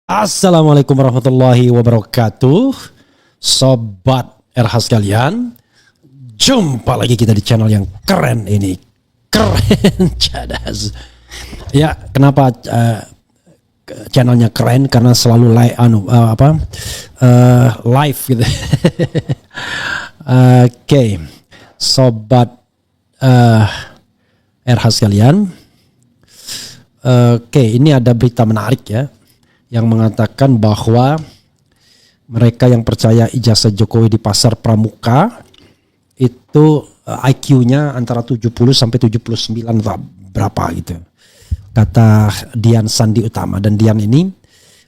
Assalamualaikum warahmatullahi wabarakatuh. Sobat RH sekalian, jumpa lagi kita di channel yang keren ini. Keren cadas. Ya, kenapa channelnya keren? Karena selalu live gitu. Oke, sobat RH sekalian. Oke, ini ada berita menarik ya, yang mengatakan bahwa mereka yang percaya ijazah Jokowi di pasar pramuka itu IQ-nya antara 70 sampai 79 atau berapa gitu. Kata Dian Sandi Utama, dan Dian ini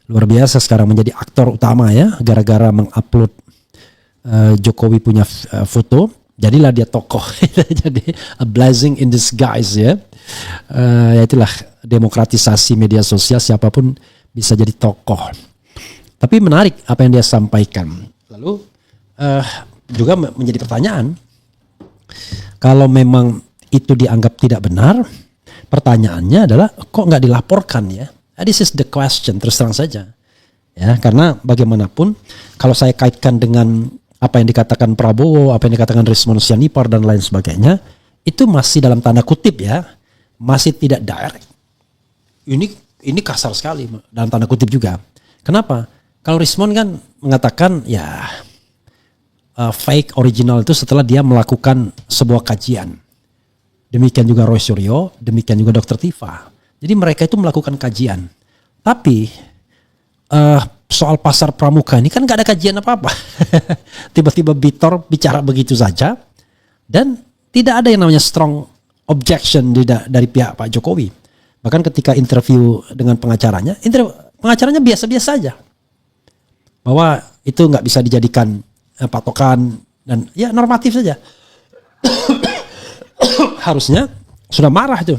luar biasa sekarang menjadi aktor utama ya, gara-gara mengupload Jokowi punya foto, jadilah dia tokoh. Jadi a blessing in disguise ya. Ya itulah demokratisasi media sosial, siapapun bisa jadi tokoh. Tapi menarik apa yang dia sampaikan. Lalu juga menjadi pertanyaan, kalau memang itu dianggap tidak benar, pertanyaannya adalah kok nggak dilaporkan ya? This is the question, terus terang saja. Ya, karena bagaimanapun kalau saya kaitkan dengan apa yang dikatakan Prabowo, apa yang dikatakan Rismon Sianipar dan lain sebagainya, itu masih dalam tanda kutip ya, masih tidak direct. Ini kasar sekali dalam tanda kutip juga. Kenapa? Kalau Rismon kan mengatakan ya fake original itu setelah dia melakukan sebuah kajian. Demikian juga Roy Suryo, demikian juga Dr. Tifa. Jadi mereka itu melakukan kajian. Tapi soal pasar pramuka ini kan gak ada kajian apa-apa. Tiba-tiba Bitor bicara begitu saja. Dan tidak ada yang namanya strong objection dari pihak Pak Jokowi. Bahkan ketika interview dengan pengacaranya biasa-biasa saja. Bahwa itu nggak bisa dijadikan patokan dan ya normatif saja. Harusnya sudah marah itu.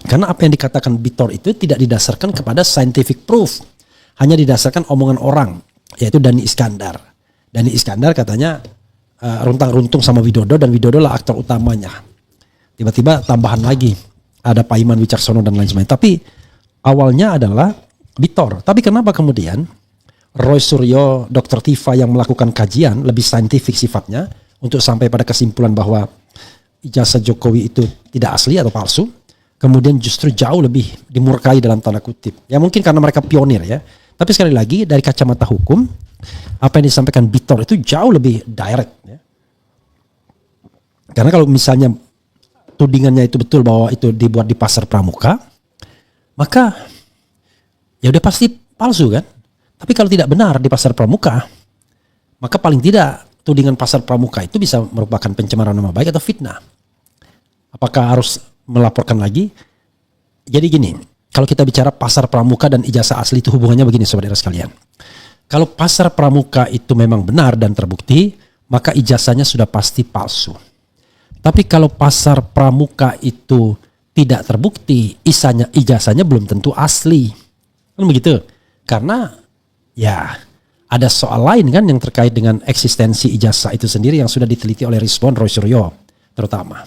Karena apa yang dikatakan Bitor itu tidak didasarkan kepada scientific proof. Hanya didasarkan omongan orang, yaitu Dhani Iskandar. Dhani Iskandar katanya runtang-runtung sama Widodo, dan Widodo lah aktor utamanya. Tiba-tiba tambahan lagi, ada Pak Iman Wicaksono dan lain sebagainya. Tapi awalnya adalah Bitor. Tapi kenapa kemudian Roy Suryo, Dr. Tifa yang melakukan kajian lebih saintifik sifatnya untuk sampai pada kesimpulan bahwa ijazah Jokowi itu tidak asli atau palsu, kemudian justru jauh lebih dimurkai dalam tanda kutip. Ya mungkin karena mereka pionir ya. Tapi sekali lagi dari kacamata hukum, apa yang disampaikan Bitor itu jauh lebih direct ya. Karena kalau misalnya tudingannya itu betul bahwa itu dibuat di pasar pramuka, maka ya udah pasti palsu kan. Tapi kalau tidak benar di pasar pramuka, maka paling tidak tudingan pasar pramuka itu bisa merupakan pencemaran nama baik atau fitnah. Apakah harus melaporkan lagi? Jadi gini, kalau kita bicara pasar pramuka dan ijazah asli itu hubungannya begini saudara sekalian. Kalau pasar pramuka itu memang benar dan terbukti, maka ijazahnya sudah pasti palsu. Tapi kalau pasar pramuka itu tidak terbukti, ijazahnya belum tentu asli. Kan begitu? Karena ya ada soal lain kan yang terkait dengan eksistensi ijazah itu sendiri yang sudah diteliti oleh Rismon, Roy Suryo terutama.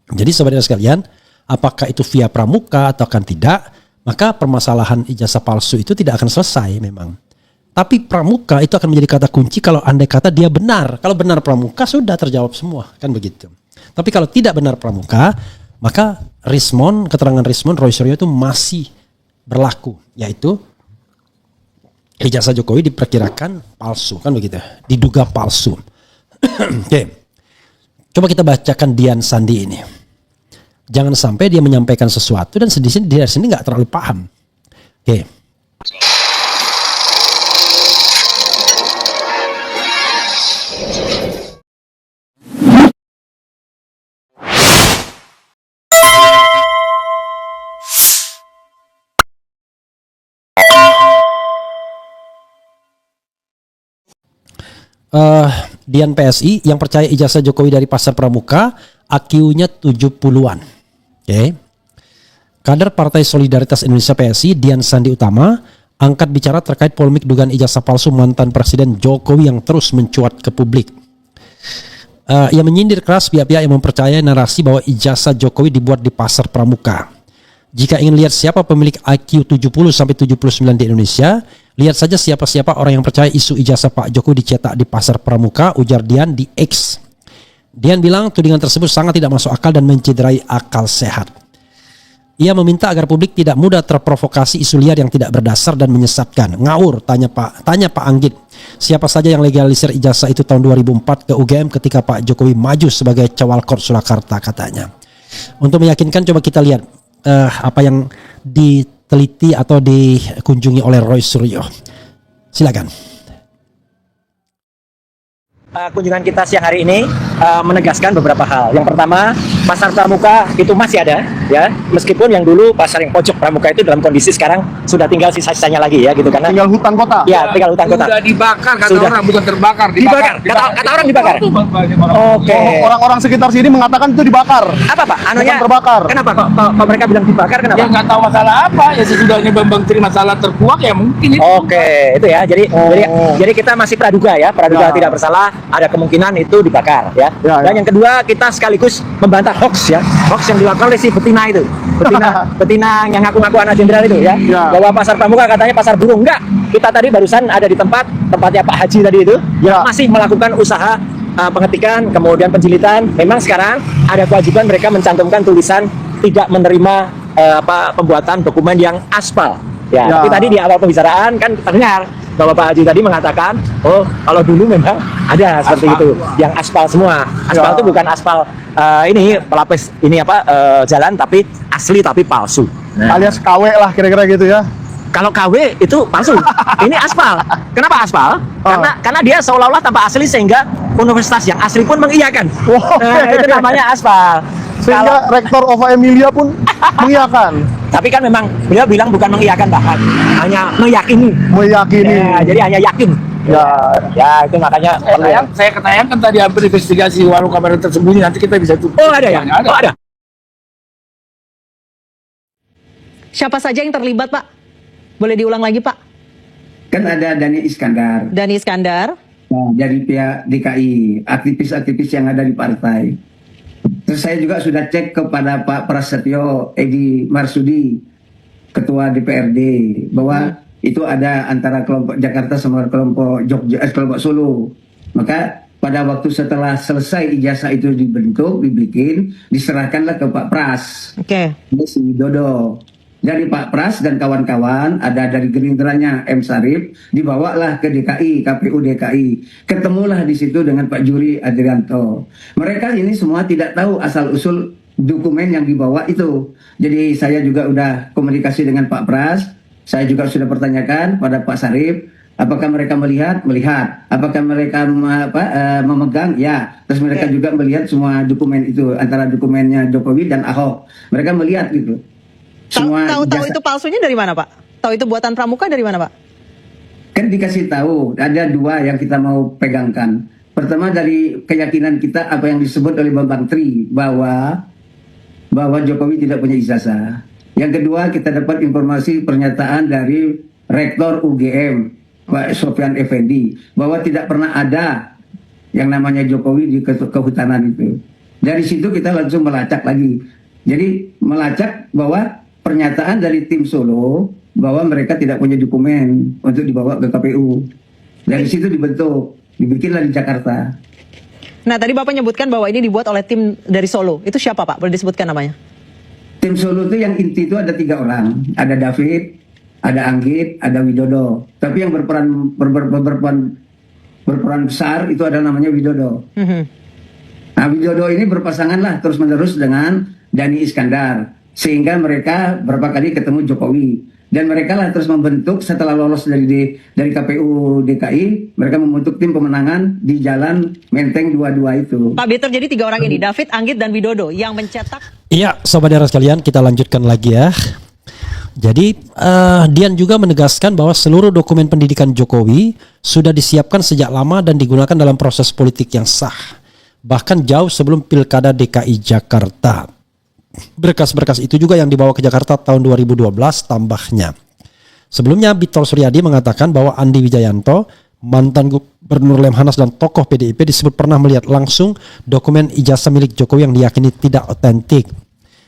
Jadi saudara sekalian, apakah itu via pramuka atau akan tidak, maka permasalahan ijazah palsu itu tidak akan selesai memang. Tapi pramuka itu akan menjadi kata kunci kalau andai kata dia benar. Kalau benar pramuka sudah terjawab semua, kan begitu. Tapi kalau tidak benar pramuka, maka keterangan Rismon, Roy Suryo itu masih berlaku, yaitu ijazah Jokowi diperkirakan palsu, kan begitu, diduga palsu. Oke, coba kita bacakan Dian Sandi ini. Jangan sampai dia menyampaikan sesuatu dan dia sini nggak terlalu paham. Oke. Dian PSI yang percaya ijazah Jokowi dari pasar pramuka, IQ-nya 70-an. Oke. Kader Partai Solidaritas Indonesia PSI, Dian Sandi Utama, angkat bicara terkait polemik dugaan ijazah palsu mantan Presiden Jokowi yang terus mencuat ke publik. Ia menyindir keras pihak-pihak yang mempercayai narasi bahwa ijazah Jokowi dibuat di pasar pramuka. Jika ingin lihat siapa pemilik IQ 70 sampai 79 di Indonesia, lihat saja siapa-siapa orang yang percaya isu ijazah Pak Jokowi dicetak di Pasar Pramuka, ujar Dian di X. Dian bilang tudingan tersebut sangat tidak masuk akal dan mencederai akal sehat. Ia meminta agar publik tidak mudah terprovokasi isu liar yang tidak berdasar dan menyesatkan. Ngawur, tanya Pak Anggit. Siapa saja yang legalisir ijazah itu tahun 2004 ke UGM ketika Pak Jokowi maju sebagai Cawalkot Surakarta, katanya. Untuk meyakinkan, coba kita lihat apa yang diteliti atau dikunjungi oleh Roy Suryo. Silakan. Kunjungan kita siang hari ini menegaskan beberapa hal. Yang pertama, Pasar Pramuka itu masih ada, ya. Meskipun yang dulu pasar yang pojok Pramuka itu dalam kondisi sekarang sudah tinggal sisa-sisanya lagi, ya, gitu, karena tinggal hutan kota. Ya, tinggal hutan kota. Sudah dibakar, kata Sudah. orang, bukan terbakar, Dibakar. Kata orang dibakar. Oke. Orang-orang sekitar sini mengatakan itu dibakar. Apa, Pak? Anunya Bukan terbakar. Kenapa kok mereka bilang dibakar? Kenapa? Ya nggak tahu masalah apa, ya sesudahnya Bambang terima masalah terkuak ya mungkin itu. Oke, itu ya. Jadi kita masih praduga, ya, praduga Ya. tidak bersalah. Ada kemungkinan itu dibakar, ya. Ya, Dan ya. yang kedua, kita sekaligus membantah hoax, ya, hoax yang dilakukan oleh si betina itu, betina yang ngaku-ngaku anak jenderal itu, ya. Ya. Bahwa Pasar Pramuka katanya pasar burung. Enggak. Kita tadi barusan ada di tempatnya Pak Haji tadi itu, Ya. masih melakukan usaha pengetikan, kemudian penjilitan. Memang sekarang ada kewajiban mereka mencantumkan tulisan tidak menerima pembuatan dokumen yang aspal. Ya, Ya. tapi tadi di awal pembicaraan kan kita dengar bahwa Pak Haji tadi mengatakan, oh kalau dulu memang ada seperti Aspal itu, semua. yang aspal semua. Aspal Ya. itu bukan aspal ini pelapis ini jalan, tapi asli tapi palsu. Nah, Alias KW lah kira-kira gitu ya. kalau KW itu palsu, ini aspal. Kenapa aspal? Karena dia seolah-olah tanpa asli sehingga universitas yang asli pun mengiyakan. Oke. Nah, itu namanya aspal. Sehingga Rektor Ova Emilia pun mengiyakan, Tapi kan memang beliau bilang bukan mengiyakan bahkan, hanya meyakini. meyakini. Ya, jadi hanya yakin. Ya, itu makanya perlu ya. Saya ketayangkan tadi hampir investigasi warung kamera tersembunyi, nanti kita bisa tutup. Oh, ada ya? Ada. Oh, ada. Siapa saja yang terlibat, Pak? Boleh diulang lagi, Pak? Kan ada Dani Iskandar Dani Iskandar. dari pihak DKI, aktivis-aktivis yang ada di partai. Terus saya juga sudah cek kepada Pak Prasetyo Edi Marsudi, Ketua DPRD, bahwa itu ada antara kelompok Jakarta sama kelompok kelompok Solo. Maka pada waktu setelah selesai ijazah itu dibikin, diserahkanlah ke Pak Pras, Oke. si Widodo. Dari Pak Pras dan kawan-kawan, ada dari Gerindranya M. Sarif, dibawalah ke DKI, KPU DKI. Ketemulah di situ dengan Pak Juri Adrianto. Mereka ini semua tidak tahu asal-usul dokumen yang dibawa itu. Jadi saya juga udah komunikasi dengan Pak Pras, saya juga sudah pertanyakan pada Pak Sarif, apakah mereka melihat? Melihat. Apakah mereka memegang? Ya. Terus mereka juga melihat semua dokumen itu, antara dokumennya Jokowi dan Ahok. Mereka melihat gitu. Tahu itu palsunya dari mana, Pak? Tahu itu buatan Pramuka dari mana, Pak? Kan dikasih tahu, ada dua yang kita mau pegangkan. Pertama dari keyakinan kita apa yang disebut oleh Bambang Tri bahwa Jokowi tidak punya ijazah. Yang kedua kita dapat informasi pernyataan dari Rektor UGM Pak Sofyan Effendi bahwa tidak pernah ada yang namanya Jokowi di kehutanan itu. Dari situ kita langsung melacak lagi. Jadi melacak bahwa pernyataan dari tim Solo bahwa mereka tidak punya dokumen untuk dibawa ke KPU. Dari situ dibikinlah di Jakarta. Nah, tadi Bapak menyebutkan bahwa ini dibuat oleh tim dari Solo. Itu siapa, Pak? Boleh disebutkan namanya? Tim Solo itu yang inti itu ada 3 orang. Ada David, ada Anggit, ada Widodo. Tapi yang berperan besar itu adalah namanya Widodo. Nah, Widodo ini berpasangan lah terus-menerus dengan Dani Iskandar. Sehingga mereka berapa kali ketemu Jokowi. Dan mereka lah terus membentuk setelah lolos dari KPU DKI, mereka membentuk tim pemenangan di Jalan Menteng 22 itu. Pak Peter, jadi 3 orang ini, David, Anggit, dan Widodo yang mencetak. Iya, sobat daerah sekalian, kita lanjutkan lagi ya. Jadi Dian juga menegaskan bahwa seluruh dokumen pendidikan Jokowi sudah disiapkan sejak lama dan digunakan dalam proses politik yang sah. Bahkan jauh sebelum Pilkada DKI Jakarta. Berkas-berkas itu juga yang dibawa ke Jakarta tahun 2012 tambahnya. Sebelumnya Bitor Suryadi mengatakan bahwa Andi Wijayanto, mantan Gubernur Lemhanas dan tokoh PDIP disebut pernah melihat langsung dokumen ijazah milik Jokowi yang diyakini tidak otentik.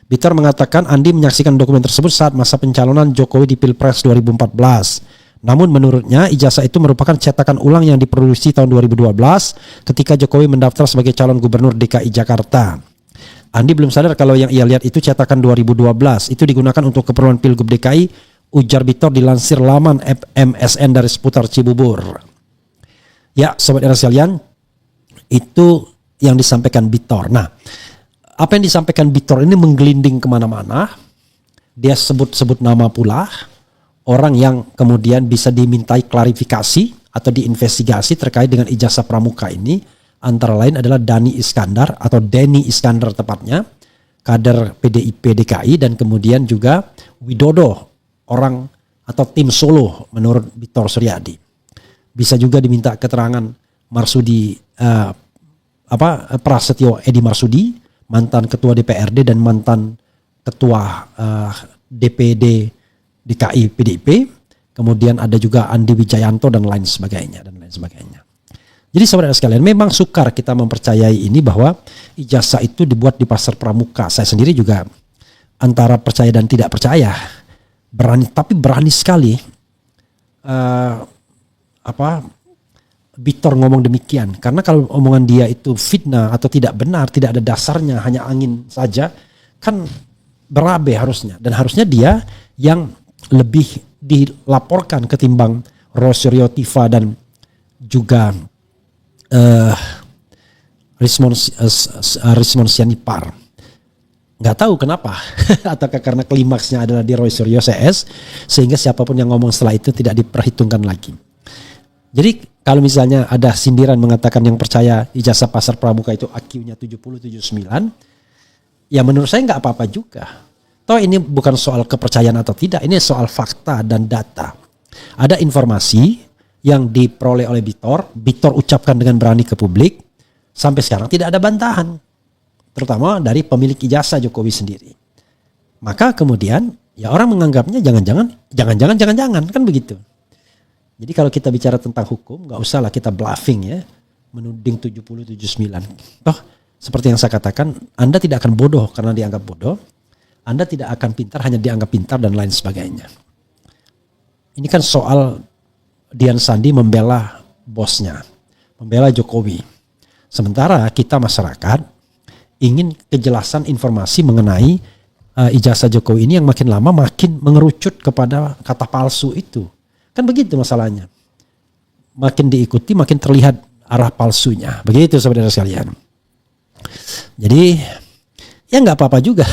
Bitor mengatakan Andi menyaksikan dokumen tersebut saat masa pencalonan Jokowi di Pilpres 2014. Namun menurutnya ijazah itu merupakan cetakan ulang yang diproduksi tahun 2012 ketika Jokowi mendaftar sebagai calon gubernur DKI Jakarta. Andi belum sadar kalau yang ia lihat itu cetakan 2012. Itu digunakan untuk keperluan Pilgub DKI, ujar Bitor dilansir laman MSN dari seputar Cibubur. Ya, sobat era sekalian, itu yang disampaikan Bitor. Nah, apa yang disampaikan Bitor ini menggelinding kemana-mana. Dia sebut-sebut nama pula orang yang kemudian bisa dimintai klarifikasi atau diinvestigasi terkait dengan ijazah pramuka ini. Antara lain adalah Denny Iskandar tepatnya, kader PDIP DKI, dan kemudian juga Widodo, orang atau tim Solo menurut Bitor Suryadi. Bisa juga diminta keterangan Marsudi Prasetyo Edi Marsudi, mantan ketua DPRD dan mantan ketua DPD DKI PDIP, kemudian ada juga Andi Wijayanto dan lain sebagainya. Jadi saudara sekalian, memang sukar kita mempercayai ini bahwa ijazah itu dibuat di pasar pramuka. Saya sendiri juga antara percaya dan tidak percaya. Berani sekali Bitor ngomong demikian, karena kalau omongan dia itu fitnah atau tidak benar, tidak ada dasarnya, hanya angin saja, kan berabe harusnya. Dan harusnya dia yang lebih dilaporkan ketimbang Roy Suryo Tiva dan juga Rismon Sianipar. Nggak tahu kenapa, ataukah karena klimaksnya adalah di Roy Suryo CS, sehingga siapapun yang ngomong setelah itu tidak diperhitungkan lagi. Jadi kalau misalnya ada sindiran mengatakan yang percaya ijazah pasar pramuka itu IQ-nya 70-79, ya menurut saya nggak apa-apa juga. Toh ini bukan soal kepercayaan atau tidak, ini soal fakta dan data. Ada informasi yang diperoleh oleh Bitor ucapkan dengan berani ke publik, sampai sekarang tidak ada bantahan, terutama dari pemilik ijazah Jokowi sendiri. Maka kemudian ya orang menganggapnya jangan-jangan kan begitu. Jadi kalau kita bicara tentang hukum, nggak usah lah kita bluffing ya, menuding 70-79. Toh seperti yang saya katakan, Anda tidak akan bodoh karena dianggap bodoh, Anda tidak akan pintar hanya dianggap pintar dan lain sebagainya. Ini kan soal Dian Sandi membela bosnya, membela Jokowi. Sementara kita masyarakat ingin kejelasan informasi mengenai ijazah Jokowi ini yang makin lama makin mengerucut kepada kata palsu itu. Kan begitu masalahnya. Makin diikuti makin terlihat arah palsunya. Begitu saudara sekalian. Jadi ya nggak apa-apa juga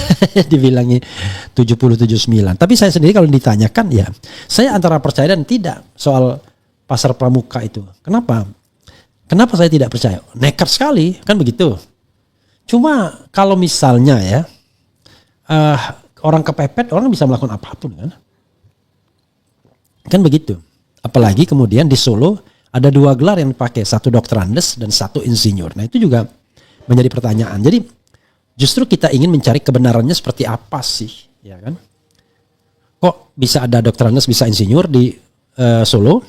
dibilangi 70-79. Tapi saya sendiri kalau ditanyakan ya, saya antara percaya dan tidak soal pasar pramuka itu. Kenapa? Kenapa saya tidak percaya? Nekat sekali, kan begitu. Cuma kalau misalnya ya orang kepepet, orang bisa melakukan apapun kan. Kan begitu. Apalagi kemudian di Solo ada 2 gelar yang dipakai, 1 dokterandes dan 1 insinyur. Nah itu juga menjadi pertanyaan. Jadi justru kita ingin mencari kebenarannya seperti apa sih, ya kan? Kok bisa ada dokterandes, bisa insinyur di Solo,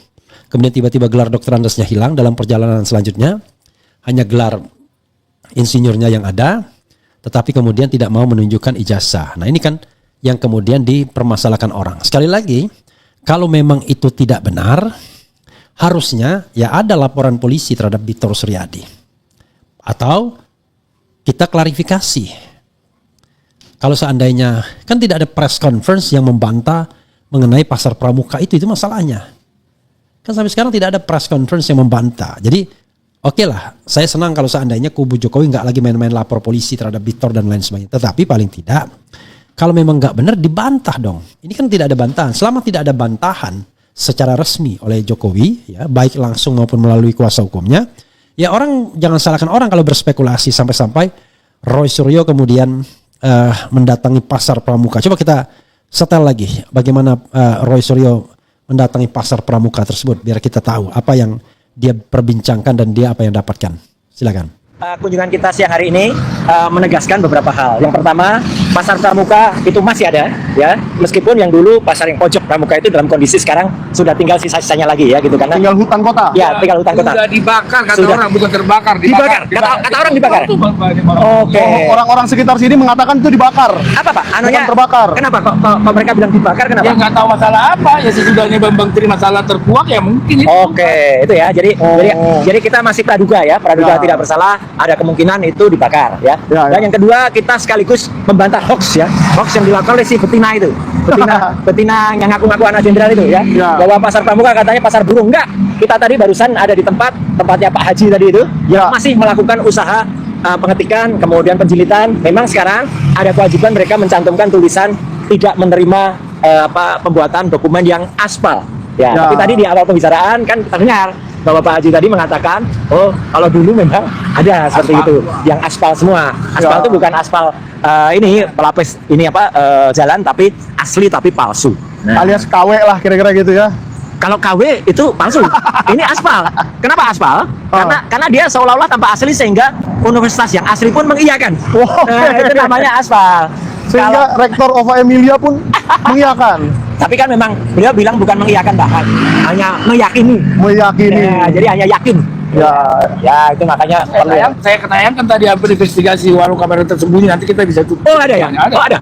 kemudian tiba-tiba gelar dokterandesnya hilang dalam perjalanan selanjutnya, hanya gelar insinyurnya yang ada, tetapi kemudian tidak mau menunjukkan ijazah. Nah ini kan yang kemudian dipermasalahkan orang. Sekali lagi, kalau memang itu tidak benar, harusnya ya ada laporan polisi terhadap Bitor Suryadi. Atau kita klarifikasi. Kalau seandainya, kan tidak ada press conference yang membantah mengenai pasar pramuka itu masalahnya. Kan sampai sekarang tidak ada press conference yang membantah. Jadi oke lah, saya senang kalau seandainya kubu Jokowi nggak lagi main-main lapor polisi terhadap Bitor dan lain sebagainya. Tetapi paling tidak, kalau memang nggak benar dibantah dong. Ini kan tidak ada bantahan. Selama tidak ada bantahan secara resmi oleh Jokowi, ya baik langsung maupun melalui kuasa hukumnya, ya orang jangan salahkan orang kalau berspekulasi sampai-sampai Roy Suryo kemudian mendatangi pasar pramuka. Coba kita setel lagi bagaimana Roy Suryo mendatangi pasar pramuka tersebut biar kita tahu apa yang dia perbincangkan dan dia apa yang dapatkan. Silakan. Kunjungan kita siang hari ini menegaskan beberapa hal. Yang pertama, pasar Pramuka itu masih ada, ya. Meskipun yang dulu pasar yang pojok Pramuka itu dalam kondisi sekarang sudah tinggal sisa-sisanya lagi, ya, gitu karena. Tinggal hutan kota. Ya, tinggal hutan kota. Sudah dibakar kata Sudah. orang, bukan terbakar. Dibakar. Kata orang dibakar. Oke. Orang-orang sekitar sini mengatakan itu dibakar. Apa Pak? Anunya Bukan terbakar. Kenapa kok mereka bilang dibakar? Kenapa? Ya nggak tahu masalah apa. Ya sesudahnya Bambang Tri masalah terkuak ya mungkin itu. Oke, itu ya. Jadi kita masih praduga ya, praduga Ya. tidak bersalah. Ada kemungkinan itu dibakar ya. Ya, Dan ya. yang kedua kita sekaligus membantah hoax ya, hoax yang dilakukan oleh si betina itu, betina yang ngaku-ngaku anak jenderal itu ya, Ya. bahwa pasar Pramuka katanya pasar burung. Enggak, kita tadi barusan ada di tempatnya Pak Haji tadi itu, Ya. yang masih melakukan usaha pengetikan, kemudian penjilitan. Memang sekarang ada kewajiban mereka mencantumkan tulisan tidak menerima pembuatan dokumen yang aspal. Ya, Ya. tapi tadi di awal pembicaraan kan terdengar bahwa Pak Haji tadi mengatakan, oh kalau dulu memang ada seperti itu, yang aspal semua. Aspal Ya. itu bukan aspal ini pelapis ini jalan, tapi asli tapi palsu. Nah, Alias KW lah kira-kira gitu ya. kalau KW itu palsu, ini aspal. Kenapa aspal? Karena dia seolah-olah tanpa asli sehingga universitas yang asli pun mengiyakan. Wow. Nah, itu namanya aspal. Sehingga Rektor Ova Emilia pun mengiyakan, Tapi kan memang beliau bilang bukan mengiyakan bahkan, hanya meyakini. meyakini. Ya, jadi hanya yakin. Ya. Ya, itu makanya perlu. Saya ketayangkan tadi apa investigasi warung kamera tersembunyi, nanti kita bisa tutup. Oh, ada ya? Ada. Oh, ada.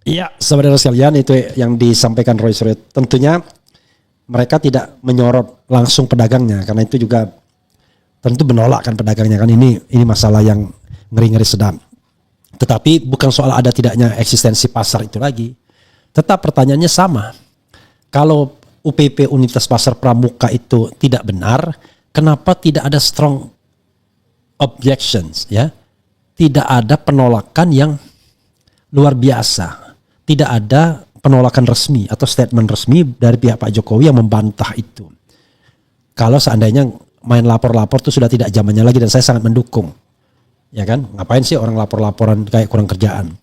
Iya, saudara sekalian, itu yang disampaikan Roy Suryo. Tentunya mereka tidak menyorot langsung pedagangnya, karena itu juga tentu menolak kan pedagangnya kan, ini masalah yang ngeri-ngeri sedap. Tetapi bukan soal ada tidaknya eksistensi pasar itu lagi. Tetap pertanyaannya sama. Kalau UPP Universitas Pasar Pramuka itu tidak benar, kenapa tidak ada strong objections ya? Tidak ada penolakan yang luar biasa. Tidak ada penolakan resmi atau statement resmi dari pihak Pak Jokowi yang membantah itu. Kalau seandainya main lapor-lapor itu sudah tidak zamannya lagi, dan saya sangat mendukung. Ya kan? Ngapain sih orang lapor-laporan kayak kurang kerjaan?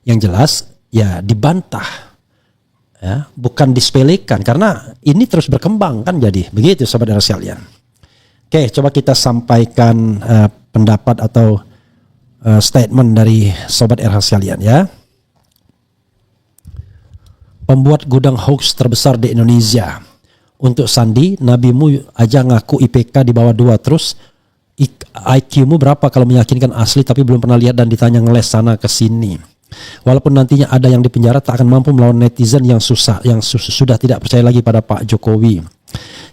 Yang jelas ya dibantah. Ya, bukan disepelekan, karena ini terus berkembang kan, jadi begitu sahabat sekalian. Oke, coba kita sampaikan pendapat atau statement dari sobat RH sekalian ya. Pembuat gudang hoax terbesar di Indonesia. Untuk Sandi, nabimu aja ngaku IPK di bawah 2, terus IQ-mu berapa kalau meyakinkan asli tapi belum pernah lihat dan ditanya ngeles sana ke sini. Walaupun nantinya ada yang dipenjara, tak akan mampu melawan netizen yang sudah tidak percaya lagi pada Pak Jokowi.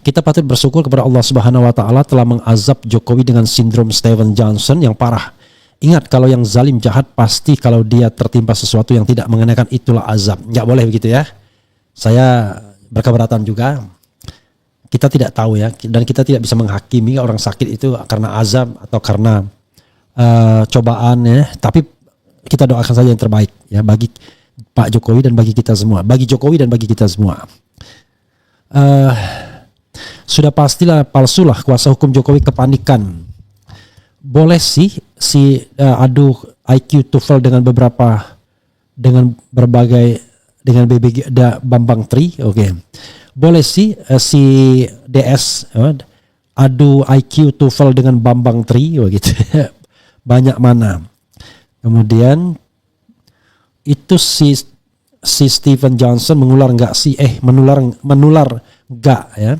Kita patut bersyukur kepada Allah Subhanahu wa taala telah mengazab Jokowi dengan sindrom Steven Johnson yang parah. Ingat, kalau yang zalim jahat pasti kalau dia tertimpa sesuatu yang tidak mengenakan itulah azab. Nggak boleh begitu ya. Saya berkeberatan juga. Kita tidak tahu ya, dan kita tidak bisa menghakimi orang sakit itu karena azab atau karena cobaan ya. Tapi kita doakan saja yang terbaik ya bagi Pak Jokowi dan bagi kita semua. Bagi Jokowi dan bagi kita semua. Sudah pastilah palsulah kuasa hukum Jokowi kepanikan. Boleh sih adu IQ TOEFL dengan berbagai BBG Bambang Tri, oke. Boleh sih si DS adu IQ TOEFL dengan Bambang Tri, gitu. Banyak mana. Kemudian itu si Steven Johnson menular enggak sih? Menular enggak ya?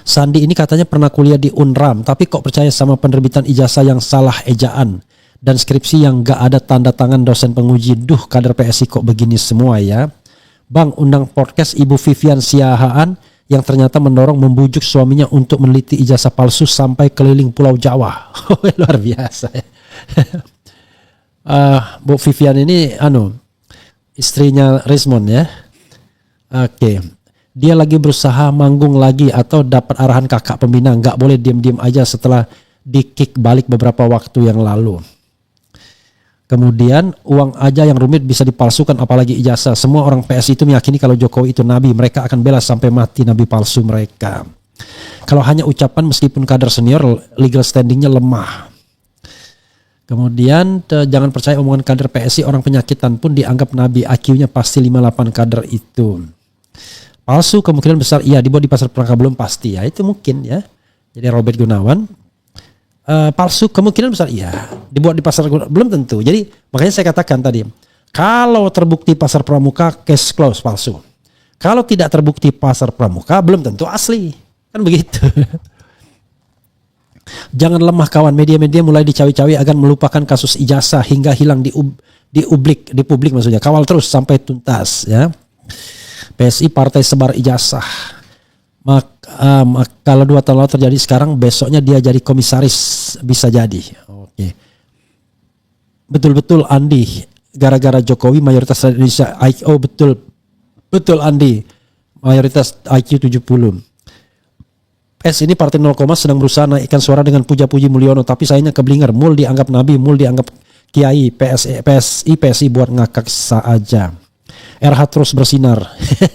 Sandi ini katanya pernah kuliah di Unram, tapi kok percaya sama penerbitan ijazah yang salah ejaan dan skripsi yang gak ada tanda tangan dosen penguji. Duh, kader PSI kok begini semua ya. Bang, undang podcast Ibu Vivian Siahaan yang ternyata mendorong membujuk suaminya untuk meneliti ijazah palsu sampai keliling Pulau Jawa. Luar biasa ya. Bu Vivian ini istrinya Rismond ya. Oke. Dia lagi berusaha manggung lagi atau dapat arahan kakak pembina, nggak boleh diam-diam aja setelah di-kick balik beberapa waktu yang lalu. Kemudian uang aja yang rumit bisa dipalsukan apalagi ijazah. Semua orang PSI itu meyakini kalau Jokowi itu nabi, mereka akan bela sampai mati nabi palsu mereka. Kalau hanya ucapan meskipun kader senior, legal standingnya lemah. Kemudian jangan percaya omongan kader PSI, orang penyakitan pun dianggap nabi, IQ-nya pasti 58 kader itu. Palsu kemungkinan besar iya, dibuat di pasar pramuka belum pasti ya, itu mungkin ya. Jadi Robert Gunawan, palsu kemungkinan besar iya, dibuat di pasar belum tentu. Jadi makanya saya katakan tadi, kalau terbukti pasar pramuka case close palsu. Kalau tidak terbukti pasar pramuka belum tentu asli. Kan begitu. Jangan lemah kawan, media-media mulai dicawi-cawi agar melupakan kasus ijazah hingga hilang di publik maksudnya. Kawal terus sampai tuntas ya. PSI partai sebar ijazah. Kalau 2 tahun lalu terjadi, sekarang besoknya dia jadi komisaris, bisa jadi. Oke. Betul-betul Andi, gara-gara Jokowi mayoritas rakyat Indonesia IQ, betul Andi, mayoritas IQ 70. Ini partai 0, sedang berusaha naikkan suara dengan puja-puji Mulyono, tapi sayangnya keblinger. Mul dianggap nabi, Mul dianggap kiai, PSI buat ngakak saja. RH terus bersinar.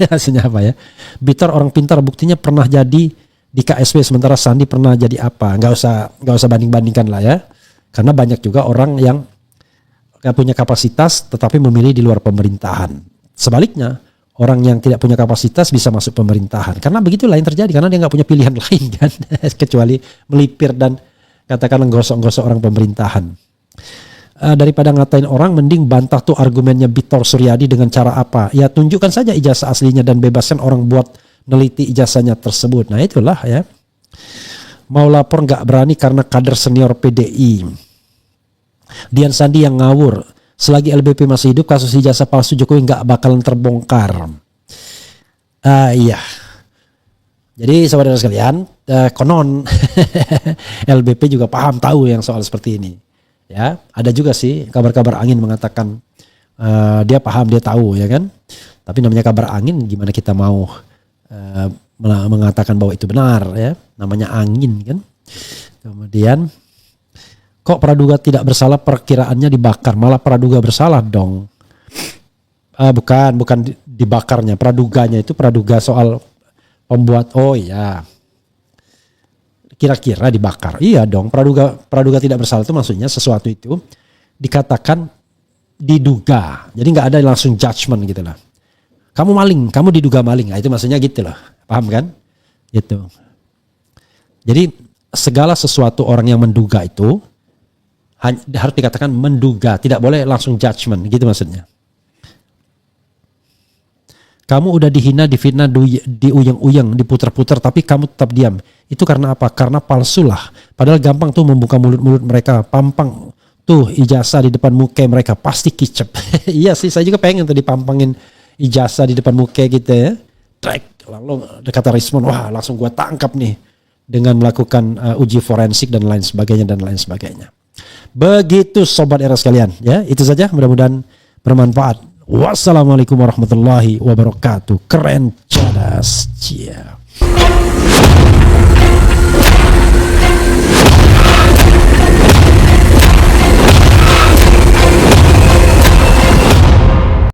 Hasilnya apa ya? Bitar orang pintar, buktinya pernah jadi di KSP, sementara Sandi pernah jadi apa? Nggak usah banding-bandingkan lah ya. Karena banyak juga orang yang gak punya kapasitas tetapi memilih di luar pemerintahan. Sebaliknya, orang yang tidak punya kapasitas bisa masuk pemerintahan. Karena begitulah yang terjadi, karena dia nggak punya pilihan lain kan, kecuali melipir dan katakanlah gosok-gosok orang pemerintahan. Daripada ngatain orang, mending bantah tuh argumennya Bitor Suryadi dengan cara apa? Ya tunjukkan saja ijazah aslinya dan bebaskan orang buat neliti ijazahnya tersebut. Nah itulah ya. Mau lapor nggak berani karena kader senior PDI. Dian Sandi yang ngawur. Selagi LBP masih hidup, kasus ijazah palsu Jokowi nggak bakalan terbongkar. Iya. Jadi saudara sekalian, konon LBP juga paham tahu yang soal seperti ini. Ya, ada juga sih kabar-kabar angin mengatakan dia paham, dia tahu ya kan. Tapi namanya kabar angin, gimana kita mau mengatakan bahwa itu benar ya? Namanya angin kan. Kemudian kok praduga tidak bersalah, perkiraannya dibakar, malah praduga bersalah dong. Bukan dibakarnya, praduganya itu praduga soal pembuat. Oh iya. Kira-kira dibakar. Iya dong, praduga tidak bersalah itu maksudnya sesuatu itu dikatakan diduga. Jadi nggak ada langsung judgment gitu lah. Kamu maling, kamu diduga maling. Nah, itu maksudnya gitu loh. Paham kan? Gitu. Jadi segala sesuatu orang yang menduga itu harus dikatakan menduga, tidak boleh langsung judgment, gitu maksudnya. Kamu udah dihina, difitnah, diuyang-uyang, diputar-putar, tapi kamu tetap diam. Itu karena apa? Karena palsu lah. Padahal gampang tuh membuka mulut-mulut mereka. Pampang tuh ijazah di depan muka mereka. Pasti kicep. Iya sih, saya juga pengen tuh dipampangin ijazah di depan muka gitu ya. Trek, lalu kata Rismon, wah langsung gua tangkap nih. Dengan melakukan uji forensik dan lain sebagainya. Begitu sobat era sekalian. Ya, itu saja, mudah-mudahan bermanfaat. Wassalamualaikum warahmatullahi wabarakatuh. Keren, cerdas, cia.